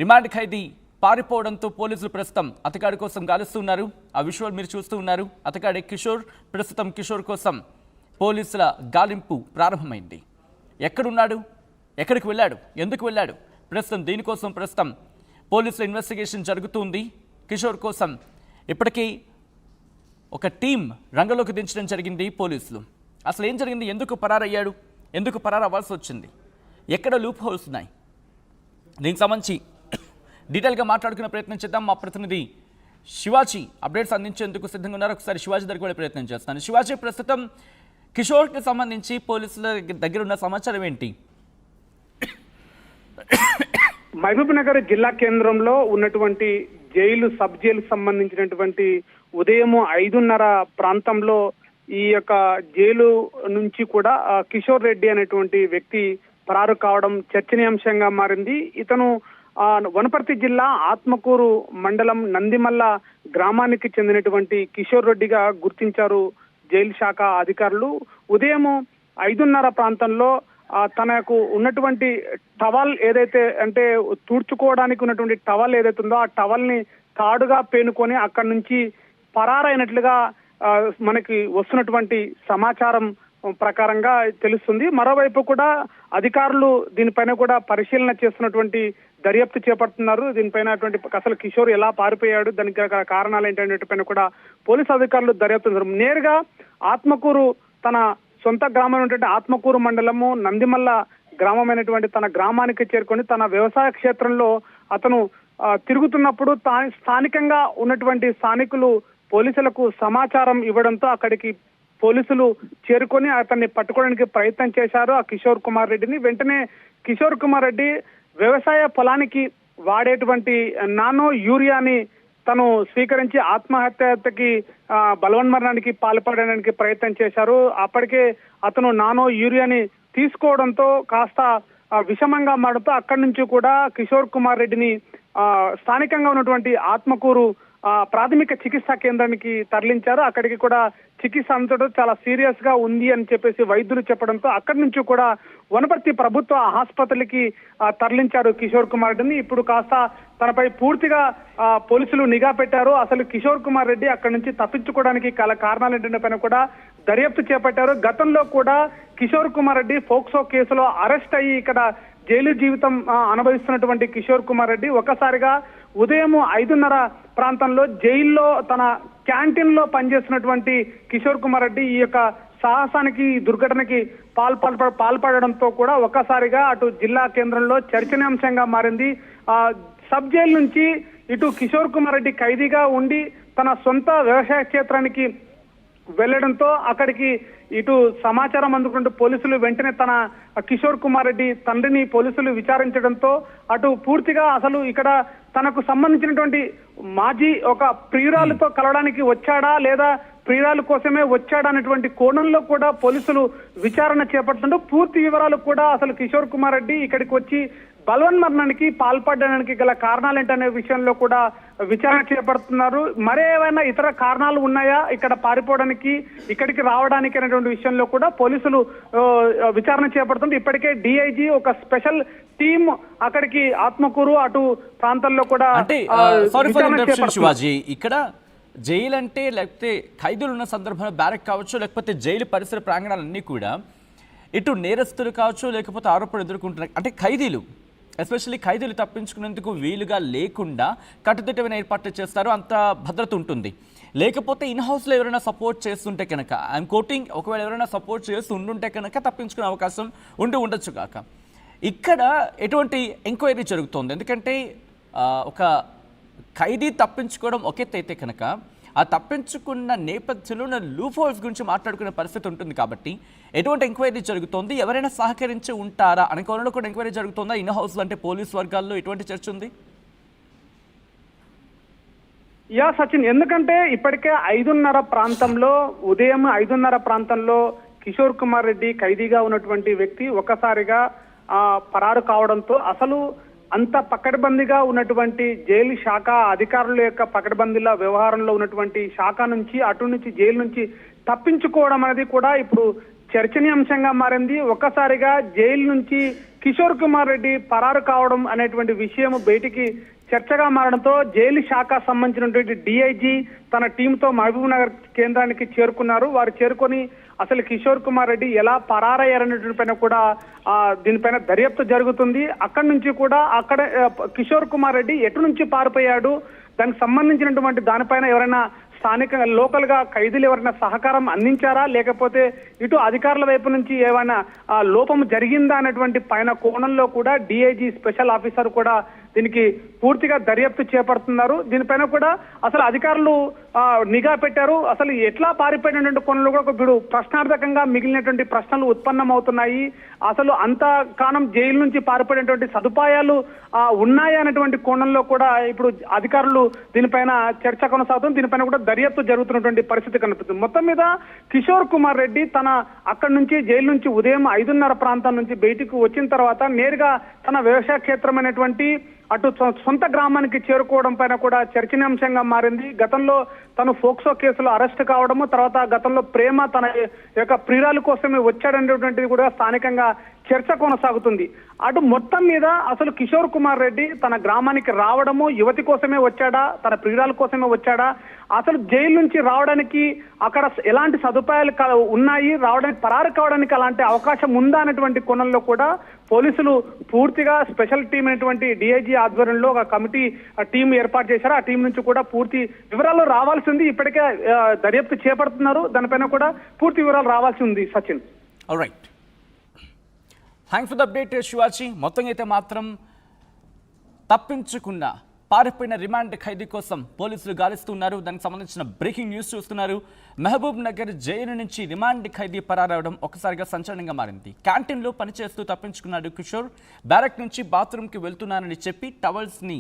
Remand ఖైదీ పారిపోవడంతో పోలీసులు ప్రస్తుతం అతగాడి కోసం గాలిస్తున్నారు. ఆ విజువల్ మీరు చూస్తూ ఉన్నారు. అతగాడి కిషోర్. ప్రస్తుతం కిషోర్ కోసం పోలీసుల గాలింపు ప్రారంభమైంది. ఎక్కడున్నాడు, ఎక్కడికి వెళ్ళాడు, ఎందుకు వెళ్ళాడు, ప్రస్తుతం పోలీసుల ఇన్వెస్టిగేషన్ జరుగుతుంది. కిషోర్ కోసం ఇప్పటికీ ఒక టీం రంగంలోకి దించడం జరిగింది పోలీసులు. అసలు ఏం జరిగింది, ఎందుకు పరారయ్యాడు, ఎందుకు పరారవ్వాల్సి వచ్చింది, ఎక్కడ లూప్ హోల్స్ ఉన్నాయి, దీనికి సంబంధించి డీటెయిల్గా మాట్లాడుకునే ప్రయత్నం చేద్దాం. మా ప్రతినిధి శివాజీ అప్డేట్స్ అందించేందుకు సిద్ధంగా ఉన్నారు. ఒకసారి శివాజీ దగ్గరికి వెళ్ళే ప్రయత్నం చేస్తాను. శివాజీ, ప్రస్తుతం కిషోర్కి సంబంధించి పోలీసుల దగ్గర ఉన్న సమాచారం ఏంటి? మహబూబ్ నగర్ జిల్లా కేంద్రంలో ఉన్నటువంటి సబ్ జైలు సంబంధించినటువంటి ఉదయం 5:30 ప్రాంతంలో ఈ యొక్క జైలు నుంచి కూడా కిషోర్ రెడ్డి అనేటువంటి వ్యక్తి పరారు కావడం చర్చనీయాంశంగా మారింది. ఇతను వనపర్తి జిల్లా ఆత్మకూరు మండలం నందిమల్ల గ్రామానికి చెందినటువంటి కిషోర్ రెడ్డిగా గుర్తించారు జైలు శాఖ అధికారులు. ఉదయం 5:30 ప్రాంతంలో తనకు ఉన్నటువంటి టవల్ ఏదైతే అంటే తుడుచుకోవడానికి ఉన్నటువంటి టవల్ ఏదైతే ఉందో ఆ టవల్ ని తాడుగా పేనుకొని అక్కడి నుంచి పరారైనట్లుగా మనకి వస్తున్నటువంటి సమాచారం ప్రకారంగా తెలుస్తుంది. మరోవైపు కూడా అధికారులు దీనిపైన కూడా పరిశీలన చేస్తున్నటువంటి దర్యాప్తు చేపడుతున్నారు. దీనిపైన అసలు కిషోర్ ఎలా పారిపోయాడు, దానికి కారణాలు ఏంటనే పైన కూడా పోలీసు అధికారులు దర్యాప్తు నేరుగా ఆత్మకూరు తన సొంత గ్రామం అయినటువంటి ఆత్మకూరు మండలము నందిమల్ల గ్రామమైనటువంటి తన గ్రామానికి చేరుకొని తన వ్యవసాయ క్షేత్రంలో అతను తిరుగుతున్నప్పుడు స్థానికంగా ఉన్నటువంటి స్థానికులు పోలీసులకు సమాచారం ఇవ్వడంతో అక్కడికి పోలీసులు చేరుకొని అతన్ని పట్టుకోవడానికి ప్రయత్నం చేశారు ఆ కిషోర్ కుమార్ రెడ్డిని. వెంటనే కిషోర్ కుమార్ రెడ్డి వ్యవసాయ పొలానికి వాడేటువంటి నానో యూరియాని తను స్వీకరించి ఆత్మహత్యకి బలవన్మరణానికి పాల్పడడానికి ప్రయత్నం చేశారు. అప్పటికే అతను నానో యూరియాని తీసుకోవడంతో కాస్త విషమంగా మారడంతో అక్కడి నుంచి కూడా కిషోర్ కుమార్ రెడ్డిని స్థానికంగా ఉన్నటువంటి ఆత్మకూరు ప్రాథమిక చికిత్సా కేంద్రానికి తరలించారు. అక్కడికి కూడా చికిత్స అంతటా చాలా సీరియస్ గా ఉంది అని చెప్పేసి వైద్యులు చెప్పడంతో అక్కడి నుంచి కూడా వనపర్తి ప్రభుత్వ ఆసుపత్రికి తరలించారు కిషోర్ కుమార్ రెడ్డిని. ఇప్పుడు కాస్త తనపై పూర్తిగా పోలీసులు నిఘా పెట్టారు. అసలు కిషోర్ కుమార్ రెడ్డి అక్కడి నుంచి తప్పించుకోవడానికి కారణాలు ఏంటంటే పైన కూడా దర్యాప్తు చేపట్టారు. గతంలో కూడా కిషోర్ కుమార్ రెడ్డి ఫోక్సో కేసులో అరెస్ట్ అయ్యి ఇక్కడ జైలు జీవితం అనుభవిస్తున్నటువంటి కిషోర్ కుమార్ రెడ్డి ఒక్కసారిగా ఉదయం 5:30 ప్రాంతంలో జైల్లో తన క్యాంటీన్ లో పనిచేస్తున్నటువంటి కిషోర్ కుమార్ రెడ్డి ఈ యొక్క సాహసానికి దుర్ఘటనకి పాల్పడడంతో కూడా ఒక్కసారిగా అటు జిల్లా కేంద్రంలో చర్చనీయాంశంగా మారింది. సబ్ జైలు నుంచి ఇటు కిషోర్ కుమార్ రెడ్డి ఖైదీగా ఉండి తన సొంత వ్యవసాయ క్షేత్రానికి వెళ్లడంతో అక్కడికి ఇటు సమాచారం అందుకుంటూ పోలీసులు వెంటనే తన కిషోర్ కుమార్ రెడ్డి తండ్రిని పోలీసులు విచారించడంతో అటు పూర్తిగా అసలు ఇక్కడ తనకు సంబంధించినటువంటి మాజీ ఒక ప్రియురాలతో కలవడానికి వచ్చాడా లేదా ప్రియురాలు కోసమే వచ్చాడా అనేటువంటి కోణంలో కూడా పోలీసులు విచారణ చేపడుతుంటూ పూర్తి వివరాలు కూడా అసలు కిషోర్ కుమార్ రెడ్డి ఇక్కడికి వచ్చి బలవన్మరణానికి పాల్పడడానికి గల కారణాలు ఏంటనే విషయంలో కూడా విచారణ చేపడుతున్నారు. మరేమైనా ఇతర కారణాలు ఉన్నాయా ఇక్కడ పారిపోవడానికి, ఇక్కడికి రావడానికి అనేటువంటి విషయంలో కూడా పోలీసులు విచారణ చేపడుతుంటే ఇప్పటికే డిఐజీ ఒక స్పెషల్ టీమ్ అక్కడికి ఆత్మకూరు అటు ప్రాంతాల్లో కూడా శివాజీ, ఇక్కడ జైలు అంటే లేకపోతే ఖైదీలు ఉన్న సందర్భంలో బ్యారక్ కావచ్చు, లేకపోతే జైలు పరిసర ప్రాంగణాలన్నీ కూడా ఇటు నేరస్తులు కావచ్చు, లేకపోతే ఆరోపణలు ఎదుర్కొంటున్నారు అంటే ఖైదీలు ఎస్పెషల్లీ ఖైదీలు తప్పించుకునేందుకు వీలుగా లేకుండా కట్టుదిట్టమైన ఏర్పాట్లు చేస్తారు, అంత భద్రత ఉంటుంది. లేకపోతే ఇన్ హౌస్లో ఎవరైనా సపోర్ట్ చేస్తుంటే కనుక ఐఎమ్ కోటింగ్, ఒకవేళ ఎవరైనా సపోర్ట్ చేస్తూ ఉండుంటే కనుక తప్పించుకునే అవకాశం ఉండొచ్చు కాక. ఇక్కడ ఎటువంటి ఎంక్వైరీ జరుగుతోంది, ఎందుకంటే ఒక ఖైదీ తప్పించుకోవడం ఒకెత్తైతే కనుక ఆ తప్పించుకున్న నేపథ్యంలో లూప్ హోల్స్ గురించి మాట్లాడుకునే పరిస్థితి ఉంటుంది. కాబట్టి ఎటువంటి ఎంక్వైరీ జరుగుతోంది, ఎవరైనా సహకరించి ఉంటారా అనే కోణంలో కూడా ఎంక్వైరీ జరుగుతుందా? ఇన్ హౌస్ అంటే పోలీస్ వర్గాల్లో ఎటువంటి చర్చ ఉంది? సచిన్, ఎందుకంటే ఇప్పటికే 5:30 ప్రాంతంలో ఉదయం 5:30 ప్రాంతంలో కిషోర్ కుమార్ రెడ్డి ఖైదీగా ఉన్నటువంటి వ్యక్తి ఒక్కసారిగా పరారు కావడంతో అసలు అంత పకడ్బందీగా ఉన్నటువంటి జైలు శాఖ అధికారుల యొక్క పకడ్బందీల వ్యవహారంలో ఉన్నటువంటి శాఖ నుంచి అటు నుంచి జైలు నుంచి తప్పించుకోవడం అనేది కూడా ఇప్పుడు చర్చనీయాంశంగా మారింది. ఒక్కసారిగా జైలు నుంచి కిషోర్ కుమార్ రెడ్డి పరారు కావడం అనేటువంటి విషయం బయటికి చర్చగా మారడంతో జైలు శాఖ సంబంధించినటువంటి డిఐజీ తన టీంతో మహబూబ్ నగర్ కేంద్రానికి చేరుకున్నారు. వారు చేరుకొని అసలు కిషోర్ కుమార్ రెడ్డి ఎలా పరారయ్యారనేటువంటి పైన కూడా దీనిపైన దర్యాప్తు జరుగుతుంది. అక్కడి నుంచి కూడా కిషోర్ కుమార్ రెడ్డి ఎటు నుంచి పారిపోయాడు, దానికి సంబంధించినటువంటి దానిపైన ఎవరైనా స్థానిక లోకల్ గా ఖైదీలు ఎవరైనా సహకారం అందించారా, లేకపోతే ఇటు అధికారుల వైపు నుంచి ఏమైనా లోపం జరిగిందా అనేటువంటి పైన కోణంలో కూడా డిఐజీ స్పెషల్ ఆఫీసర్ కూడా దీనికి పూర్తిగా దర్యాప్తు చేపడుతున్నారు. దీనిపైన కూడా అసలు అధికారులు నిఘా పెట్టారు. అసలు ఎట్లా పారిపోయినటువంటి కోణంలో కూడా ఇప్పుడు ప్రశ్నార్థకంగా మిగిలినటువంటి ప్రశ్నలు ఉత్పన్నమవుతున్నాయి. అసలు అంత కాలం జైలు నుంచి పారిపోయినటువంటి సదుపాయాలు ఉన్నాయి అనేటువంటి కోణంలో కూడా ఇప్పుడు అధికారులు దీనిపైన చర్చ కొనసాగుతుంది. దీనిపైన కూడా దర్యాప్తు జరుగుతున్నటువంటి పరిస్థితి కనిపిస్తుంది. మొత్తం మీద కిషోర్ కుమార్ రెడ్డి అక్కడి నుంచి జైలు నుంచి ఉదయం 5:30 ప్రాంతం నుంచి బయటికి వచ్చిన తర్వాత నేరుగా తన వ్యవసాయ క్షేత్రమైనటువంటి అటు సొంత గ్రామానికి చేరుకోవడం పైన కూడా చర్చనీయాంశంగా మారింది. గతంలో తను ఫోక్సో కేసులో అరెస్ట్ కావడము, తర్వాత గతంలో ప్రేమ తన యొక్క ప్రియురాల కోసమే వచ్చాడనేటువంటిది కూడా స్థానికంగా చర్చ కొనసాగుతుంది. అటు మొత్తం మీద అసలు కిషోర్ కుమార్ రెడ్డి తన గ్రామానికి రావడము యువతి కోసమే వచ్చాడా, తన ప్రియురాల కోసమే వచ్చాడా, అసలు జైలు నుంచి రావడానికి అక్కడ ఎలాంటి సదుపాయాలు ఉన్నాయి, రావడానికి పరారు కావడానికి అలాంటి అవకాశం ఉందా అనేటువంటి కోణంలో కూడా పోలీసులు పూర్తిగా స్పెషల్ టీం అయినటువంటి డిఐజీ ఆధ్వర్యంలో ఒక కమిటీ టీం ఏర్పాటు చేశారు. ఆ టీం నుంచి కూడా పూర్తి వివరాలు రావాల్సి ఉంది. ఇప్పటికే దర్యాప్తు చేపడుతున్నారు. దానిపైన కూడా పూర్తి వివరాలు రావాల్సి ఉంది. Sachin, alright, thanks for the update Shivaji. మొత్తం అయితే మాత్రం తప్పించుకున్న పారిపోయిన రిమాండ్ ఖైదీ కోసం పోలీసులు గాలిస్తున్నారు. దానికి సంబంధించిన బ్రేకింగ్ న్యూస్ చూస్తున్నారు. మహబూబ్ నగర్ జైలు నుంచి రిమాండ్ ఖైదీ పరారవడం ఒకసారిగా సంచలనంగా మారింది. క్యాంటీన్లో పనిచేస్తూ తప్పించుకున్నాడు కిషోర్. బ్యారక్ నుంచి బాత్రూమ్కి వెళ్తున్నానని చెప్పి టవల్స్ని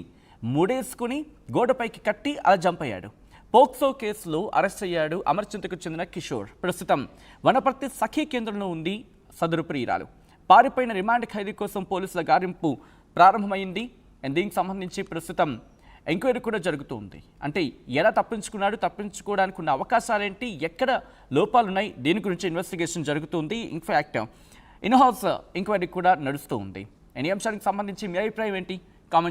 ముడేసుకుని గోడపైకి కట్టి అలా జంప్ అయ్యాడు. పోక్సో కేసులో అరెస్ట్ అయ్యాడు అమర్చింతకు చెందిన కిషోర్. ప్రస్తుతం వనపర్తి సఖీ కేంద్రంలో ఉంది సదరు ప్రియురాలు. పారిపోయిన రిమాండ్ ఖైదీ కోసం పోలీసుల గాలింపు ప్రారంభమైంది. దీనికి సంబంధించి ప్రస్తుతం ఎంక్వైరీ కూడా జరుగుతుంది. అంటే ఎలా తప్పించుకున్నాడు, తప్పించుకోవడానికి ఉన్న అవకాశాలేంటి, ఎక్కడ లోపాలున్నాయి, దీని గురించి ఇన్వెస్టిగేషన్ జరుగుతుంది. ఇన్ఫ్యాక్ట్ ఇన్ హౌస్ ఎంక్వైరీ కూడా నడుస్తూ ఉంది. ఈ అంశానికి సంబంధించి మీ అభిప్రాయం ఏంటి?